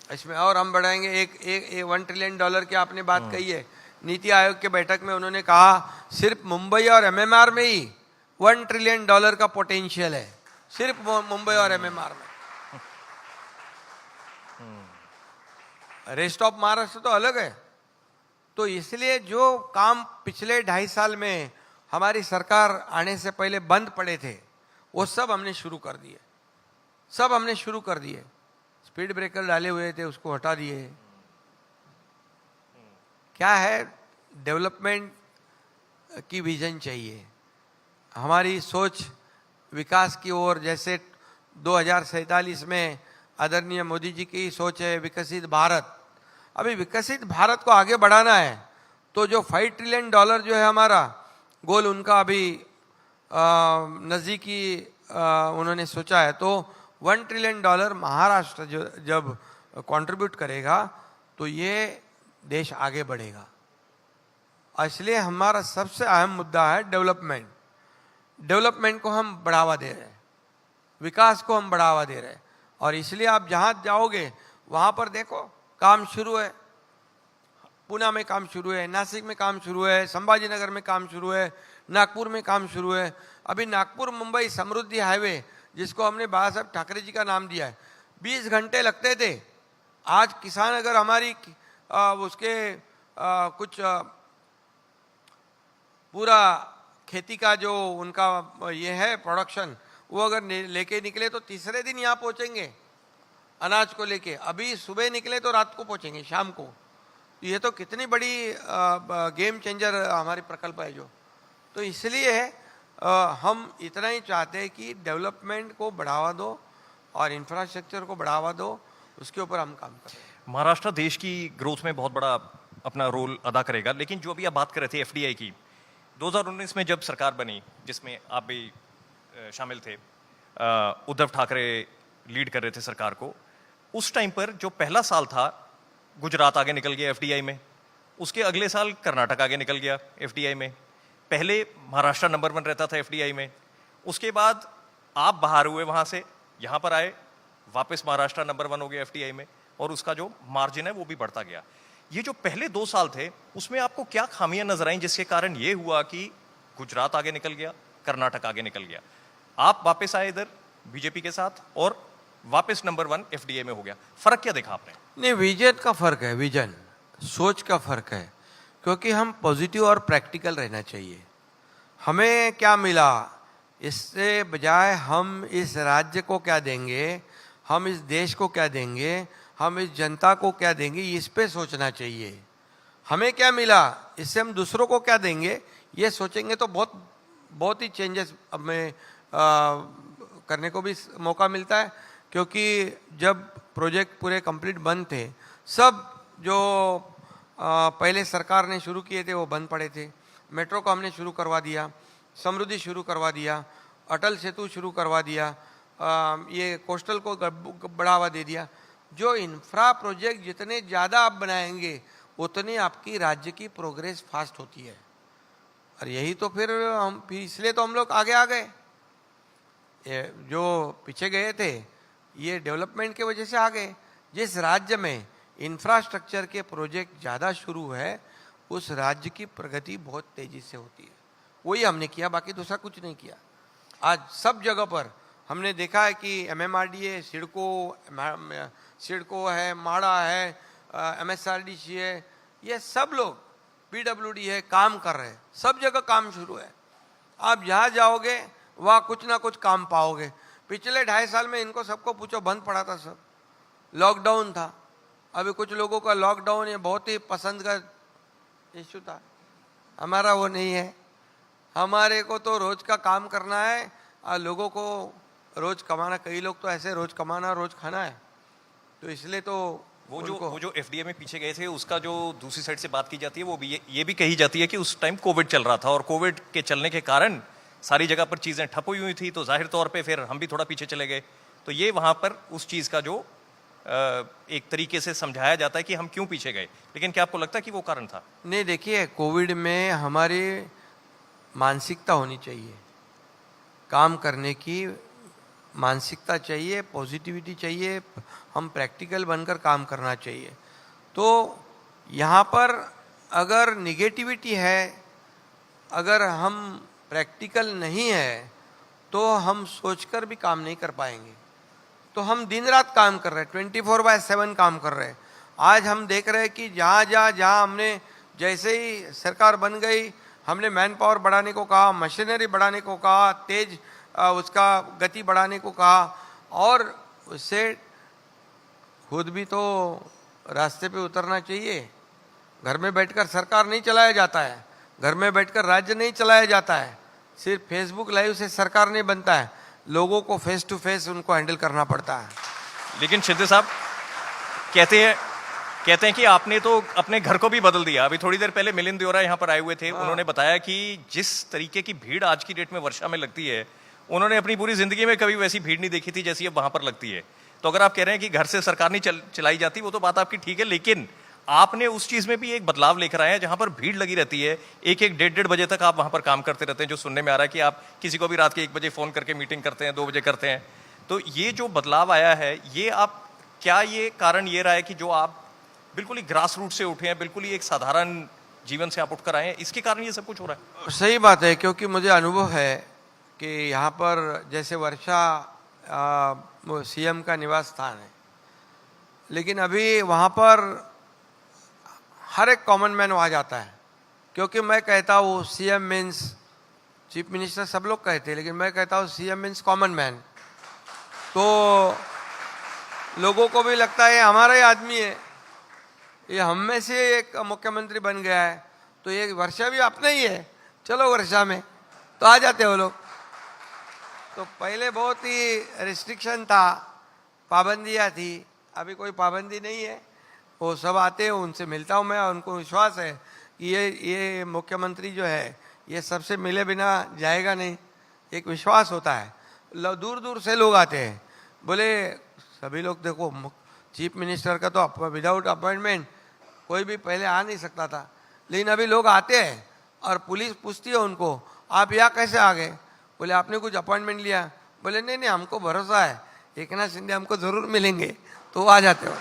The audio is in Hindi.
इसमें और हम बढ़ाएंगे। एक 1 ट्रिलियन डॉलर की आपने बात कही है। नीति आयोग के बैठक में उन्होंने कहा सिर्फ मुंबई और एमएमआर में ही 1 ट्रिलियन डॉलर का पोटेंशियल है, सिर्फ मुंबई और एमएमआर में। रेस्ट ऑफ महाराष्ट्र तो अलग है। तो इसलिए जो काम पिछले 2.5 साल में हमारी सरकार आने से पहले बंद पड़े थे, वो सब हमने शुरू कर दिए, सब हमने शुरू कर दिए। स्पीड ब्रेकर डाले हुए थे, उसको हटा दिए। क्या है, डेवलपमेंट की विजन चाहिए, हमारी सोच विकास की ओर। जैसे 2047 में आदरणीय मोदी जी की सोच है विकसित भारत। अभी विकसित भारत को आगे बढ़ाना है तो जो 5 ट्रिलियन डॉलर जो है हमारा गोल, उनका अभी नज़दीकी उन्होंने सोचा है। तो 1 ट्रिलियन डॉलर महाराष्ट्र जो जब कंट्रीब्यूट करेगा तो ये देश आगे बढ़ेगा। इसलिए हमारा सबसे अहम मुद्दा है डेवलपमेंट। डेवलपमेंट को हम बढ़ावा दे रहे हैं, विकास को हम बढ़ावा दे रहे हैं। और इसलिए आप जहाँ जाओगे वहाँ पर देखो काम शुरू है। पुणे में काम शुरू है, नासिक में काम शुरू है, संभाजीनगर में काम शुरू है, नागपुर में काम शुरू है। अभी नागपुर मुंबई समृद्धि हाईवे, जिसको हमने बाबा साहब ठाकरे जी का नाम दिया है, 20 घंटे लगते थे। आज किसान अगर हमारी उसके कुछ पूरा खेती का जो उनका ये है प्रोडक्शन, वो अगर लेके निकले तो तीसरे दिन यहाँ पहुँचेंगे अनाज को लेके। अभी सुबह निकले तो रात को पहुँचेंगे, शाम को। ये तो कितनी बड़ी गेम चेंजर हमारी प्रकल्प है जो। तो इसलिए हम इतना ही चाहते हैं कि डेवलपमेंट को बढ़ावा दो और इंफ्रास्ट्रक्चर को बढ़ावा दो, उसके ऊपर हम काम करें। महाराष्ट्र देश की ग्रोथ में बहुत बड़ा अपना रोल अदा करेगा। लेकिन जो अभी आप बात कर रहे थे एफडीआई की, 2019 में जब सरकार बनी, जिसमें आप भी शामिल थे, उद्धव ठाकरे लीड कर रहे थे सरकार को, उस टाइम पर जो पहला साल था गुजरात आगे निकल गया एफडीआई में, उसके अगले साल कर्नाटक आगे निकल गया एफडीआई में। पहले महाराष्ट्र नंबर 1 रहता था एफडीआई में, उसके बाद आप बाहर हुए वहां से, यहां पर आए, वापस महाराष्ट्र नंबर 1 हो गया एफडीआई में, और उसका जो मार्जिन है वो भी बढ़ता गया। ये जो पहले 2 साल थे उसमें आपको क्या खामियां नजर आई जिसके कारण ये हुआ कि गुजरात आगे निकल गया, कर्नाटक आगे निकल गया, आप वापस आए इधर बीजेपी के साथ और वापस नंबर 1 एफडीआई में हो गया? फर्क क्या देखा आपने? नहीं, विजन का फर्क है, विजन सोच का फर्क है। क्योंकि हम पॉजिटिव और प्रैक्टिकल रहना चाहिए। हमें क्या मिला, इससे बजाय हम इस राज्य को क्या देंगे, हम इस देश को क्या देंगे, हम इस जनता को क्या देंगे, इस पे सोचना चाहिए। हमें क्या मिला, इससे हम दूसरों को क्या देंगे, ये सोचेंगे तो बहुत ही चेंजेस हमें करने को भी मौका मिलता है। क्योंकि जब प्रोजेक्ट पूरे कंप्लीट बंद थे, सब जो पहले सरकार ने शुरू किए थे वो बंद पड़े थे। मेट्रो को हमने शुरू करवा दिया, समृद्धि शुरू करवा दिया, अटल सेतु शुरू करवा दिया, ये कोस्टल को बढ़ावा दे दिया। जो इंफ्रा प्रोजेक्ट जितने ज़्यादा आप बनाएंगे उतनी आपकी राज्य की प्रोग्रेस फास्ट होती है। और यही तो फिर इसलिए तो हम लोग आगे आ गए। जो पीछे गए थे ये डेवलपमेंट के वजह से आ गए। जिस राज्य में इंफ्रास्ट्रक्चर के प्रोजेक्ट ज़्यादा शुरू है उस राज्य की प्रगति बहुत तेज़ी से होती है। वही हमने किया, बाकी दूसरा कुछ नहीं किया। आज सब जगह पर हमने देखा है कि एमएमआरडीए, सिडको है, माड़ा है, एमएसआरडीसी है, ये सब लोग, पीडब्ल्यूडी है, काम कर रहे हैं। सब जगह काम शुरू है। आप जहाँ जाओगे वहाँ कुछ ना कुछ काम पाओगे। पिछले 2.5 साल में इनको सबको पूछो, बंद पड़ा था सब, लॉकडाउन था। अभी कुछ लोगों का लॉकडाउन ये बहुत ही पसंद का इश्यू था, हमारा वो नहीं है। हमारे को तो रोज का काम करना है और लोगों को रोज कमाना। कई लोग तो ऐसे रोज कमाना रोज खाना है। तो इसलिए तो वो जो एफडीए में पीछे गए थे उसका जो दूसरी साइड से बात की जाती है वो भी ये भी कही जाती है कि उस टाइम कोविड चल रहा था और कोविड के चलने के कारण सारी जगह पर चीज़ें ठप हुई थी, तो जाहिर तौर पे फिर हम भी थोड़ा पीछे चले गए। तो ये वहाँ पर उस चीज़ का जो एक तरीके से समझाया जाता है कि हम क्यों पीछे गए। लेकिन क्या आपको लगता है कि वो कारण था? नहीं, देखिए, कोविड में हमारी मानसिकता होनी चाहिए, काम करने की मानसिकता चाहिए, पॉजिटिविटी चाहिए, हम प्रैक्टिकल बनकर काम करना चाहिए। तो यहाँ पर अगर निगेटिविटी है, अगर हम प्रैक्टिकल नहीं है, तो हम सोचकर भी काम नहीं कर पाएंगे। तो हम दिन रात काम कर रहे हैं, 24/7 काम कर रहे हैं। आज हम देख रहे हैं कि जहाँ हमने, जैसे ही सरकार बन गई, हमने मैन पावर बढ़ाने को कहा, मशीनरी बढ़ाने को कहा, तेज उसका गति बढ़ाने को कहा, और उससे खुद भी तो रास्ते पे उतरना चाहिए। घर में बैठकर सरकार नहीं चलाया जाता है, घर में बैठकर राज्य नहीं चलाया जाता है, सिर्फ फेसबुक लाइव से सरकार नहीं बनता है, लोगों को फेस टू फेस उनको हैंडल करना पड़ता है। लेकिन शिंदे साहब कहते हैं कि आपने तो अपने घर को भी बदल दिया। अभी थोड़ी देर पहले मिलिंद देओरा यहाँ पर आए हुए थे, उन्होंने बताया कि जिस तरीके की भीड़ आज की डेट में वर्षा में लगती है, उन्होंने अपनी पूरी जिंदगी में कभी वैसी भीड़ नहीं देखी थी जैसी अब वहां पर लगती है। तो अगर आप कह रहे हैं कि घर से सरकार नहीं चलाई जाती, वो तो बात आपकी ठीक है, लेकिन आपने उस चीज में भी एक बदलाव लेकर आए हैं जहां पर भीड़ लगी रहती है, एक डेढ़ बजे तक आप वहां पर काम करते रहते हैं, जो सुनने में आ रहा है कि आप किसी को भी रात के 1 बजे फोन करके मीटिंग करते हैं, 2 बजे करते हैं। तो ये जो बदलाव आया है, ये आप क्या, ये कारण ये रहा है कि जो आप बिल्कुल ही ग्रास रूट से उठे हैं, बिल्कुल ही एक साधारण जीवन से आप उठकर आए हैं, इसके कारण ये सब कुछ हो रहा है? सही बात है, क्योंकि मुझे अनुभव है कि यहाँ पर जैसे वर्षा सीएम का निवास स्थान है, लेकिन अभी वहाँ पर हर एक कॉमन मैन वहाँ जाता है। क्योंकि मैं कहता हूँ सीएम मीन्स, चीफ मिनिस्टर सब लोग कहते हैं, लेकिन मैं कहता हूँ सीएम मीन्स कॉमन मैन। तो लोगों को भी लगता है हमारा ही आदमी है, ये हम में से एक मुख्यमंत्री बन गया है, तो ये वर्षा भी अपना ही है, चलो वर्षा में, तो आ जाते हो लोग। तो पहले बहुत ही रिस्ट्रिक्शन था, पाबंदियाँ थी, अभी कोई पाबंदी नहीं है, वो सब आते हैं, उनसे मिलता हूँ मैं, उनको विश्वास है कि ये मुख्यमंत्री जो है ये सबसे मिले बिना जाएगा नहीं, एक विश्वास होता है। दूर दूर से लोग आते हैं, बोले सभी लोग देखो, चीफ मिनिस्टर का तो विदाउट अपॉइंटमेंट कोई भी पहले आ नहीं सकता था, लेकिन अभी लोग आते हैं और पुलिस पूछती है उनको, आप यहाँ कैसे आ गए? बोले आपने कुछ अपॉइंटमेंट लिया? बोले नहीं नहीं, हमको भरोसा है एकनाथ शिंदे हमको ज़रूर मिलेंगे, तो आ जाते हो।